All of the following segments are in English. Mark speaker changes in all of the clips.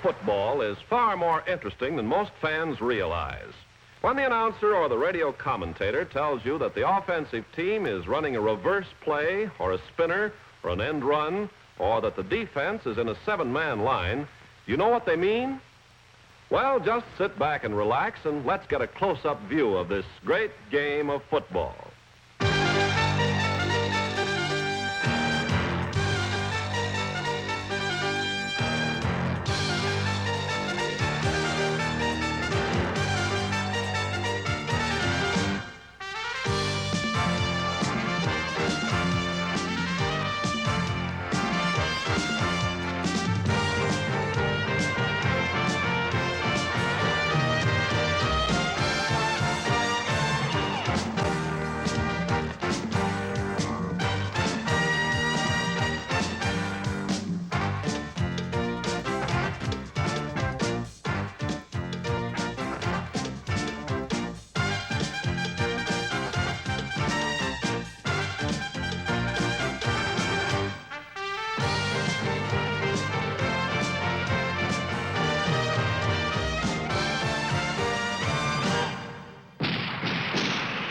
Speaker 1: football is far more interesting than most fans realize. When the announcer or the radio commentator tells you that the offensive team is running a reverse play or a spinner or an end run, or that the defense is in a 7-man line, you know what they mean? Well, just sit back and relax and let's get a close-up view of this great game of football.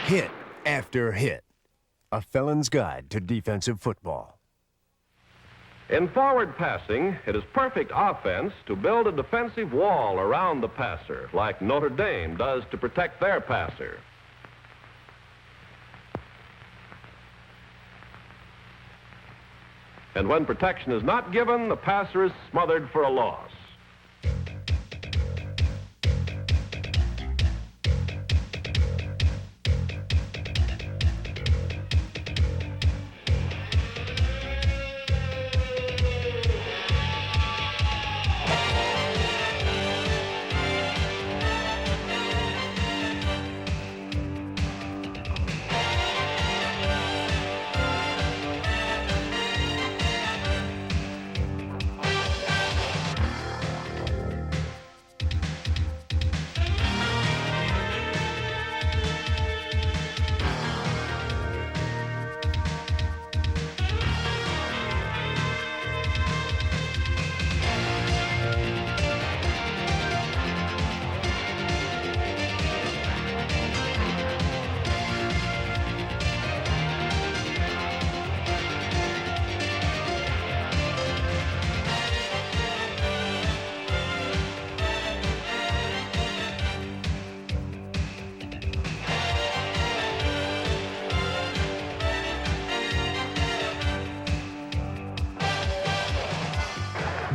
Speaker 2: Hit after hit. A felon's guide to defensive football.
Speaker 1: In forward passing, it is perfect offense to build a defensive wall around the passer, like Notre Dame does to protect their passer. And when protection is not given, the passer is smothered for a loss.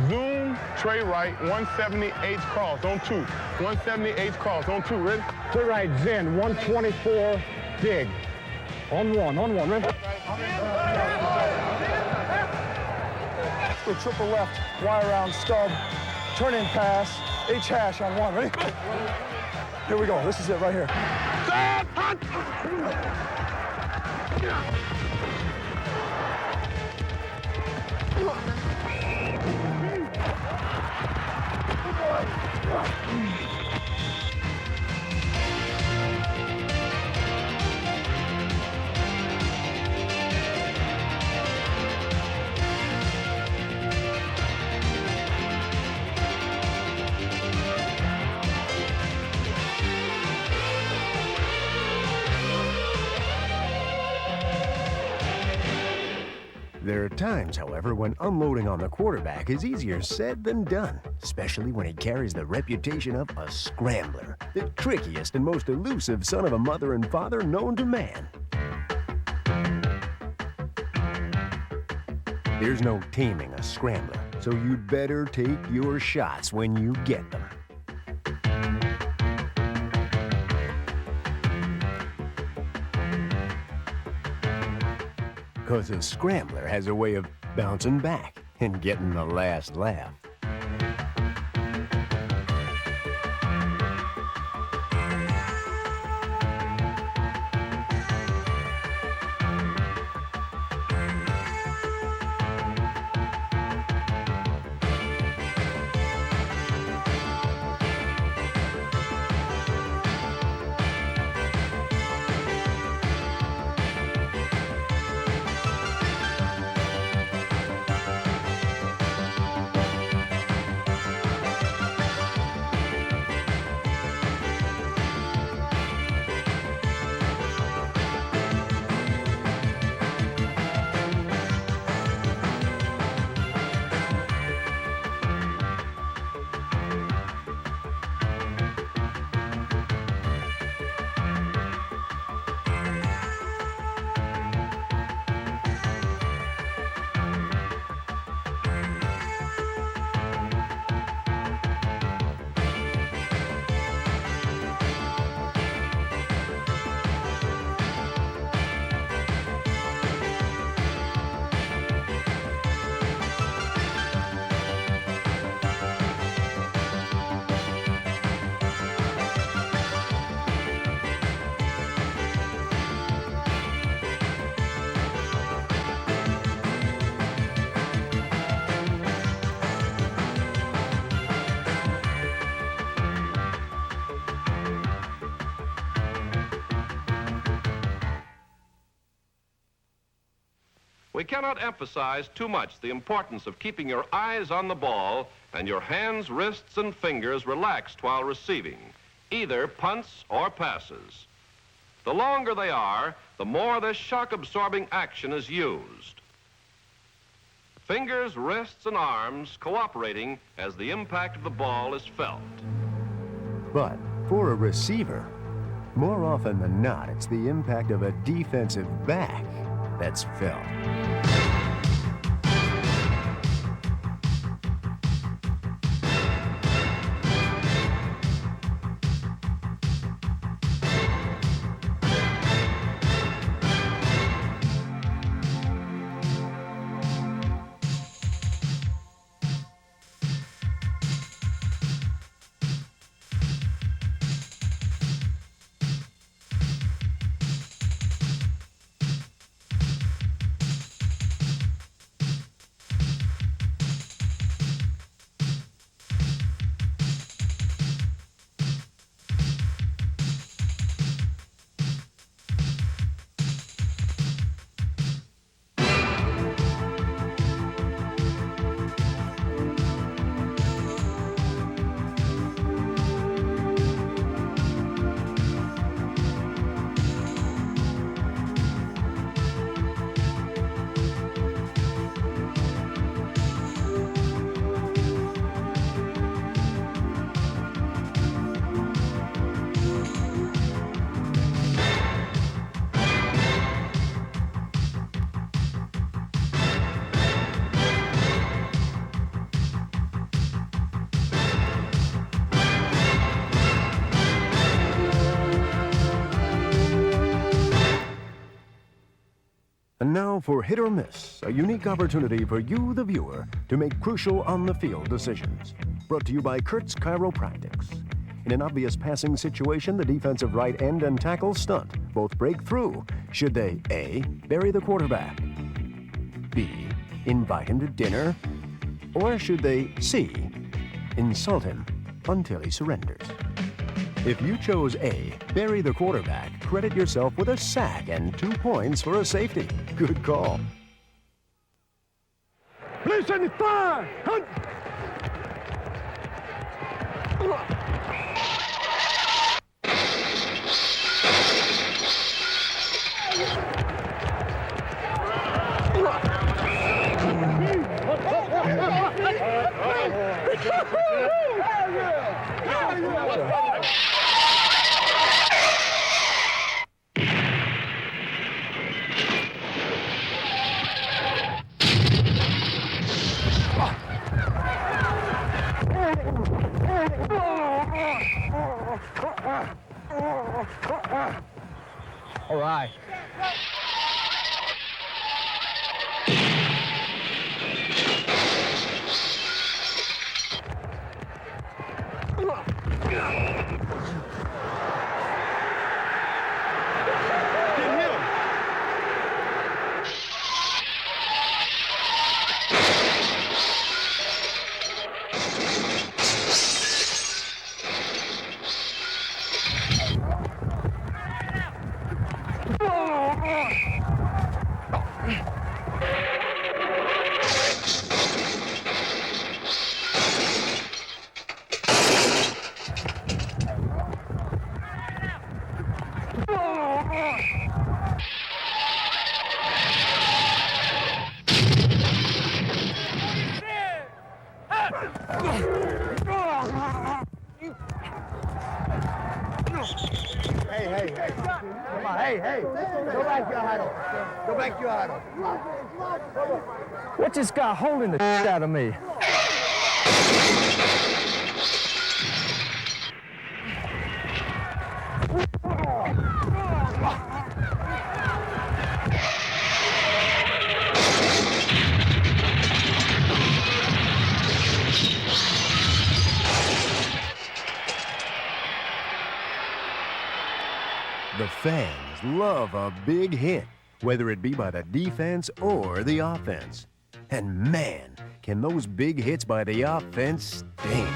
Speaker 3: Zoom, tray right, 178 cross on 2. 178 cross on 2, ready?
Speaker 4: Tray right, Zen, 124, dig. On one, ready? Go triple left, Y around, stub, turn in pass, H hash on 1, ready? Here we go, this is it right here.
Speaker 2: There are times, however, when unloading on the quarterback is easier said than done, especially when he carries the reputation of a scrambler, the trickiest and most elusive son of a mother and father known to man. There's no taming a scrambler, so you'd better take your shots when you get them. Because a scrambler has a way of bouncing back and getting the last laugh.
Speaker 1: We cannot emphasize too much the importance of keeping your eyes on the ball and your hands, wrists, and fingers relaxed while receiving, either punts or passes. The longer they are, the more this shock-absorbing action is used. Fingers, wrists, and arms cooperating as the impact of the ball is felt.
Speaker 2: But for a receiver, more often than not, it's the impact of a defensive back that's felt. And now for Hit or Miss, a unique opportunity for you, the viewer, to make crucial on-the-field decisions. Brought to you by Kurt's Chiropractics. In an obvious passing situation, the defensive right end and tackle stunt both break through. Should they A, bury the quarterback, B, invite him to dinner, or should they C, insult him until he surrenders? If you chose A, bury the quarterback, credit yourself with a sack and 2 points for a safety. Good call.
Speaker 4: Police 75! Hunt! All right. Hey. Come on, hey. Go back to your huddle. Go back to your huddle. What's this guy holding the shit out of me?
Speaker 2: The fans love a big hit, whether it be by the defense or the offense. And man, can those big hits by the offense sting.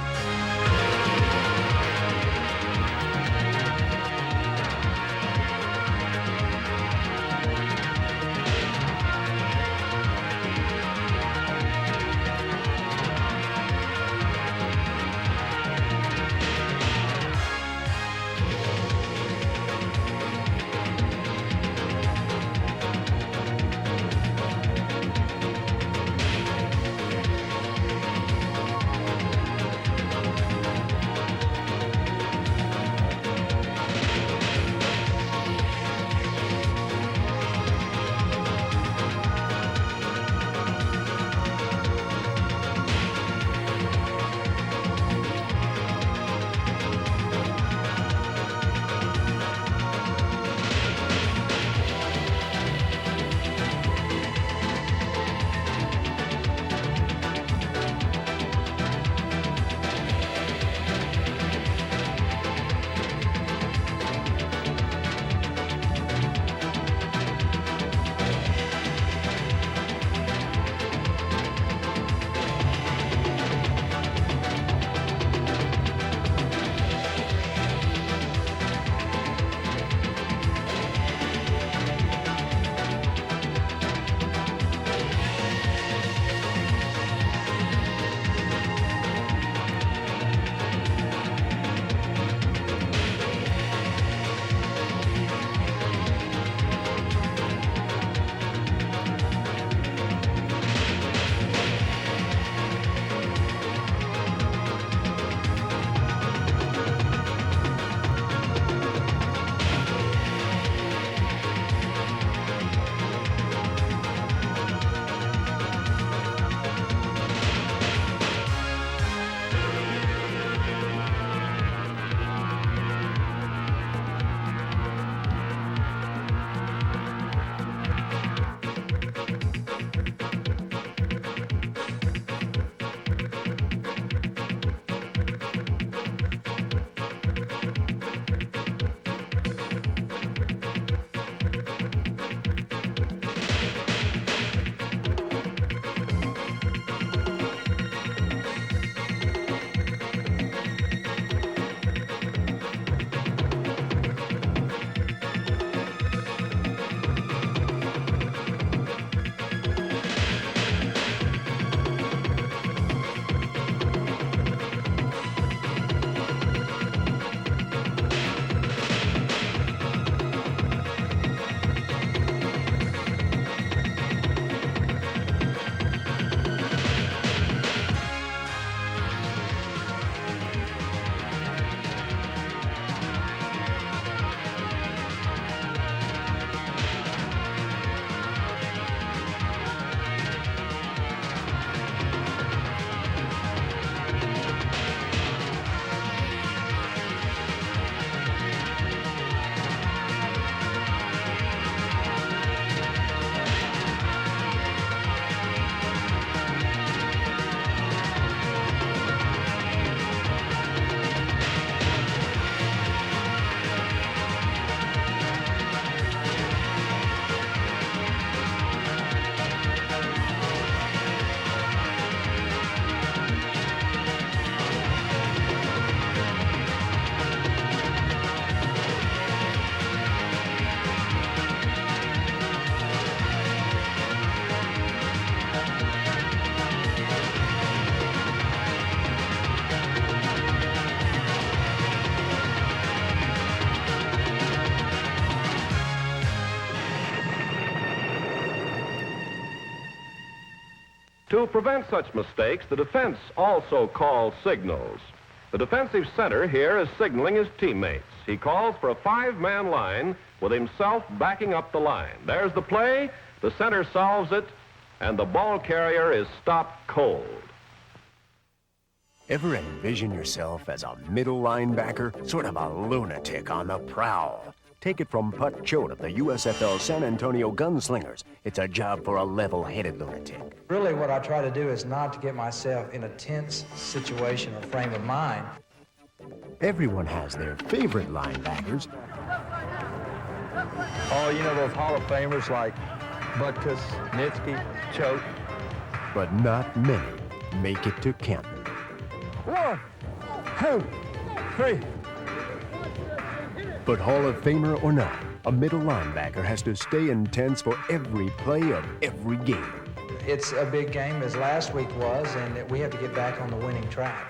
Speaker 1: To prevent such mistakes, the defense also calls signals. The defensive center here is signaling his teammates. He calls for a 5-man line with himself backing up the line. There's the play, the center solves it, and the ball carrier is stopped cold.
Speaker 2: Ever envision yourself as a middle linebacker? Sort of a lunatic on the prowl. Take it from Putt Choate of the USFL San Antonio Gunslingers. It's a job for a level-headed lunatic.
Speaker 5: Really, what I try to do is not to get myself in a tense situation or frame of mind.
Speaker 2: Everyone has their favorite linebackers,
Speaker 4: Oh, you know those Hall of Famers like Butkus, Nitsky, Choate?
Speaker 2: but not many make it to Canton.
Speaker 4: 1, 2, 3.
Speaker 2: But Hall of Famer or not, a middle linebacker has to stay intense for every play of every game.
Speaker 5: It's a big game, as last week was, and we have to get back on the winning track.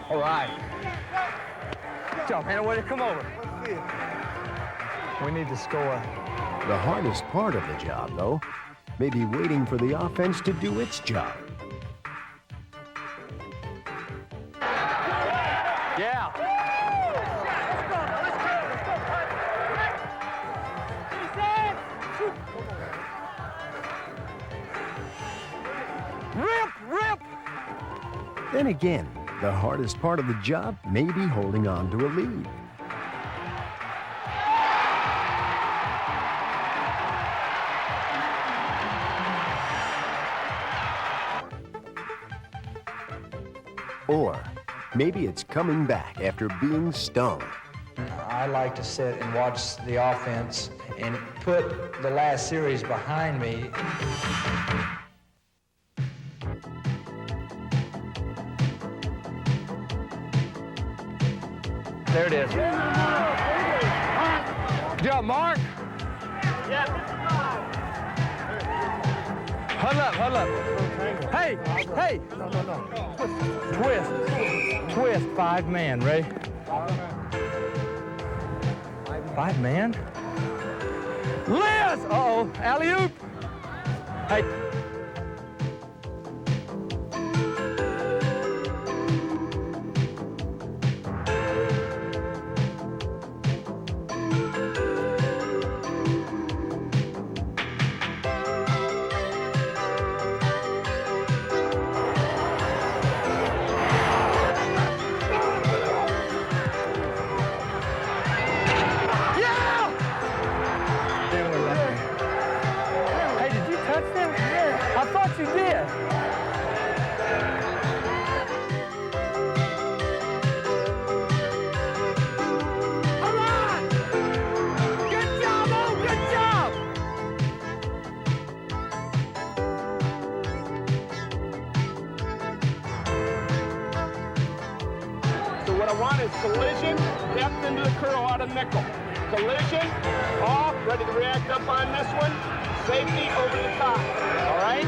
Speaker 4: All right. Good job, man. Way to come over. We need to score.
Speaker 2: The hardest part of the job, though, may be waiting for the offense to do its job.
Speaker 4: Yeah. Rip!
Speaker 2: Then again, the hardest part of the job may be holding on to a lead. Or maybe it's coming back after being stung.
Speaker 5: I like to sit and watch the offense and put the last series behind me.
Speaker 4: There it is. Good job, Mark. Huddle up. Hey! Twist, 5-man, ready? 5-man? Liz! Uh-oh, alley-oop! Hey. You did. Come on! Good job, good job!
Speaker 3: So what I want is collision, depth into the curl out of nickel. Collision, off, ready to react up on this one. Safety over the top, all right?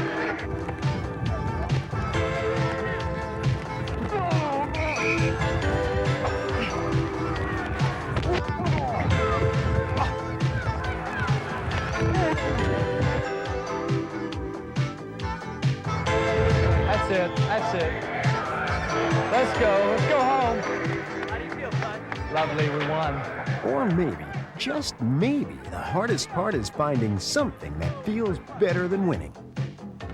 Speaker 4: That's it. Let's go home. How do you feel, bud? Lovely, we won.
Speaker 2: Or maybe, just maybe, the hardest part is finding something that feels better than winning.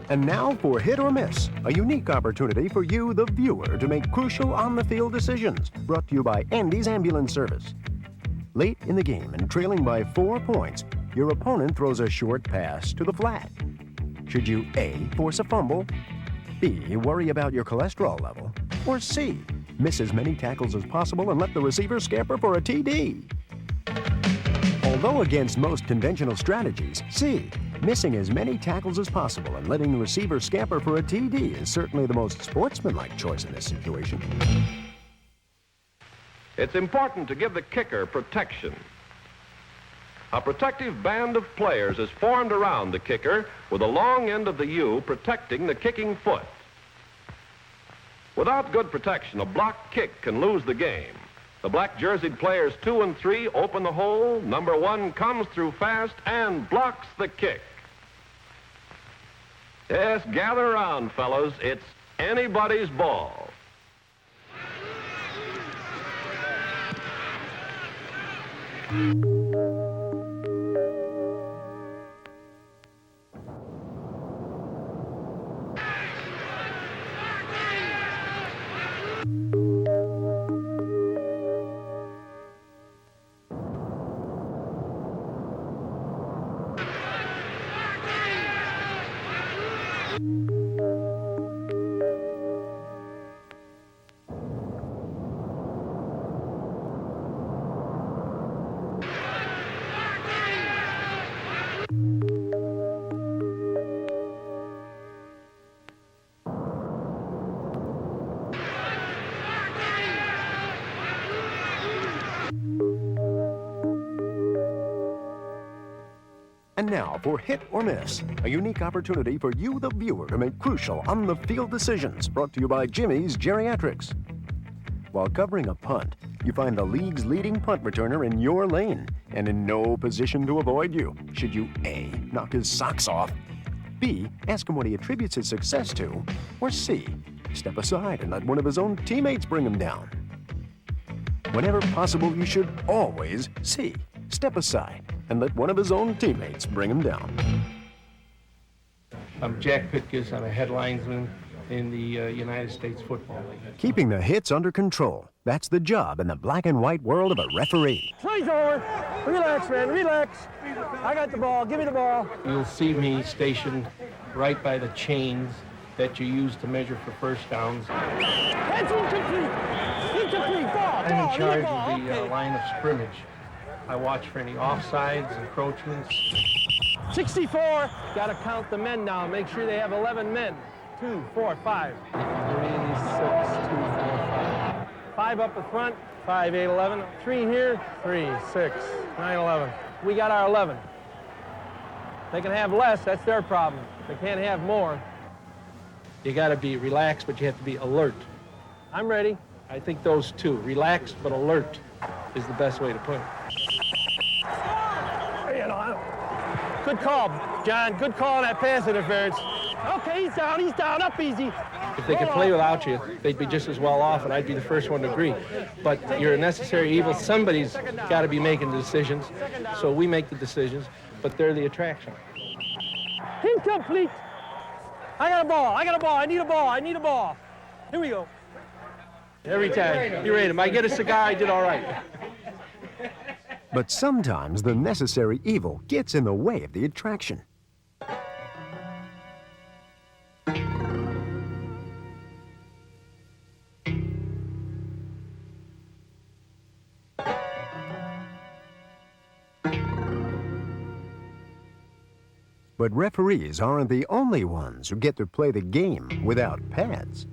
Speaker 2: And now for Hit or Miss, a unique opportunity for you, the viewer, to make crucial on-the-field decisions. Brought to you by Andy's Ambulance Service. Late in the game and trailing by 4 points, your opponent throws a short pass to the flat. Should you A, force a fumble, B, worry about your cholesterol level, or C, miss as many tackles as possible and let the receiver scamper for a TD? Although against most conventional strategies, C, missing as many tackles as possible and letting the receiver scamper for a TD is certainly the most sportsmanlike choice in this situation.
Speaker 1: It's important to give the kicker protection. A protective band of players is formed around the kicker with the long end of the U protecting the kicking foot. Without good protection, a blocked kick can lose the game. The black-jerseyed players 2 and 3 open the hole. Number 1 comes through fast and blocks the kick. Yes, gather around, fellas. It's anybody's ball.
Speaker 2: And now for Hit or Miss, a unique opportunity for you, the viewer, to make crucial on-the-field decisions, brought to you by Jimmy's Geriatrics. While covering a punt, you find the league's leading punt returner in your lane and in no position to avoid you, should you A, knock his socks off, B, ask him what he attributes his success to, or C, step aside and let one of his own teammates bring him down. Whenever possible, you should always C, step aside and let one of his own teammates bring him down.
Speaker 6: I'm Jack Pitkus. I'm a headlinesman in the United States Football League.
Speaker 2: Keeping the hits under control, that's the job in the black and white world of a referee.
Speaker 4: Play's over. Relax, man, relax. I got the ball. Give me the ball.
Speaker 6: You'll see me stationed right by the chains that you use to measure for first downs.
Speaker 4: That's incomplete. Incomplete. Ball.
Speaker 6: I'm in charge
Speaker 4: ball.
Speaker 6: of the line of scrimmage. I watch for any offsides, encroachments.
Speaker 4: 64. Got to count the men now. Make sure they have 11 men. 2, 4, 5. 3, 6, 2, 4, 5. 5 up the front. 5, 8, 11. 3 here. 3, 6, 9, 11. We got our 11. They can have less. That's their problem. They can't have more.
Speaker 6: You got to be relaxed, but you have to be alert.
Speaker 4: I'm ready.
Speaker 6: I think those two, relaxed but alert, is the best way to put it.
Speaker 4: Good call, John. Good call on that pass interference. Okay, he's down, up easy.
Speaker 6: If they could play without you, they'd be just as well off, and I'd be the first one to agree. But you're a necessary evil. Somebody's got to be making the decisions, so we make the decisions, but they're the attraction.
Speaker 4: Incomplete. I got a ball. I need a ball. Here we go.
Speaker 6: Every time. You rate him. I get a cigar, I did all right.
Speaker 2: But sometimes the necessary evil gets in the way of the attraction. But referees aren't the only ones who get to play the game without pads.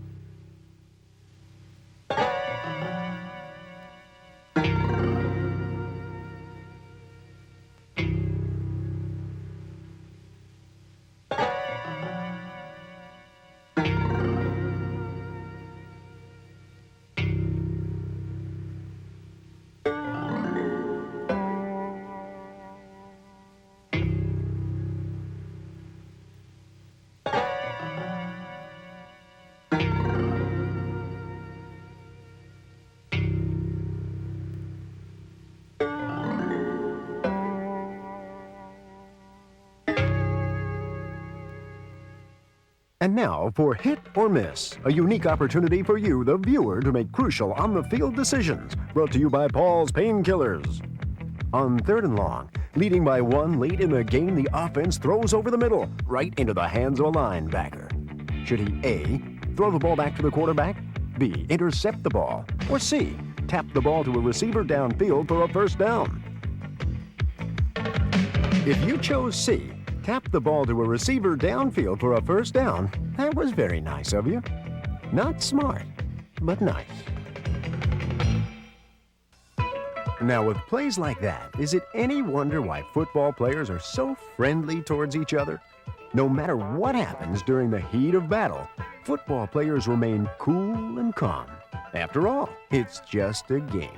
Speaker 2: And now for Hit or Miss, a unique opportunity for you, the viewer, to make crucial on-the-field decisions, brought to you by Paul's Painkillers. On 3rd and long, leading by 1 late in the game, the offense throws over the middle, right into the hands of a linebacker. Should he A, throw the ball back to the quarterback, B, intercept the ball, or C, tap the ball to a receiver downfield for a first down? If you chose C, tap the ball to a receiver downfield for a first down, that was very nice of you. Not smart, but nice. Now, with plays like that, is it any wonder why football players are so friendly towards each other? No matter what happens during the heat of battle, football players remain cool and calm. After all, it's just a game.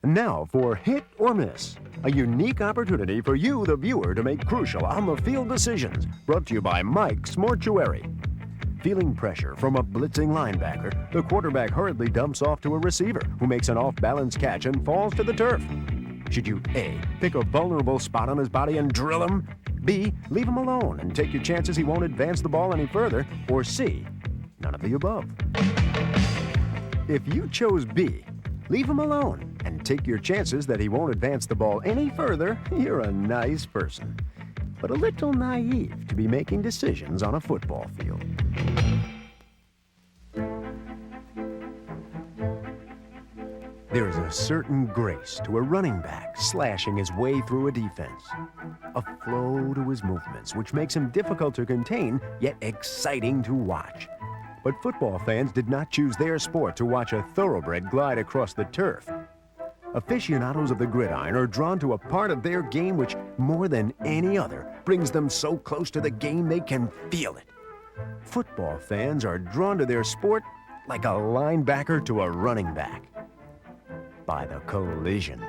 Speaker 2: Now for Hit or Miss, a unique opportunity for you, the viewer, to make crucial on-the-field decisions. Brought to you by Mike's Mortuary. Feeling pressure from a blitzing linebacker, the quarterback hurriedly dumps off to a receiver who makes an off-balance catch and falls to the turf. Should you A, pick a vulnerable spot on his body and drill him? B, leave him alone and take your chances he won't advance the ball any further? Or C, none of the above? If you chose B, leave him alone and take your chances that he won't advance the ball any further, you're a nice person, but a little naive to be making decisions on a football field. There is a certain grace to a running back slashing his way through a defense. A flow to his movements which makes him difficult to contain, yet exciting to watch. But football fans did not choose their sport to watch a thoroughbred glide across the turf. Aficionados of the gridiron are drawn to a part of their game which, more than any other, brings them so close to the game they can feel it. Football fans are drawn to their sport like a linebacker to a running back, by the collision.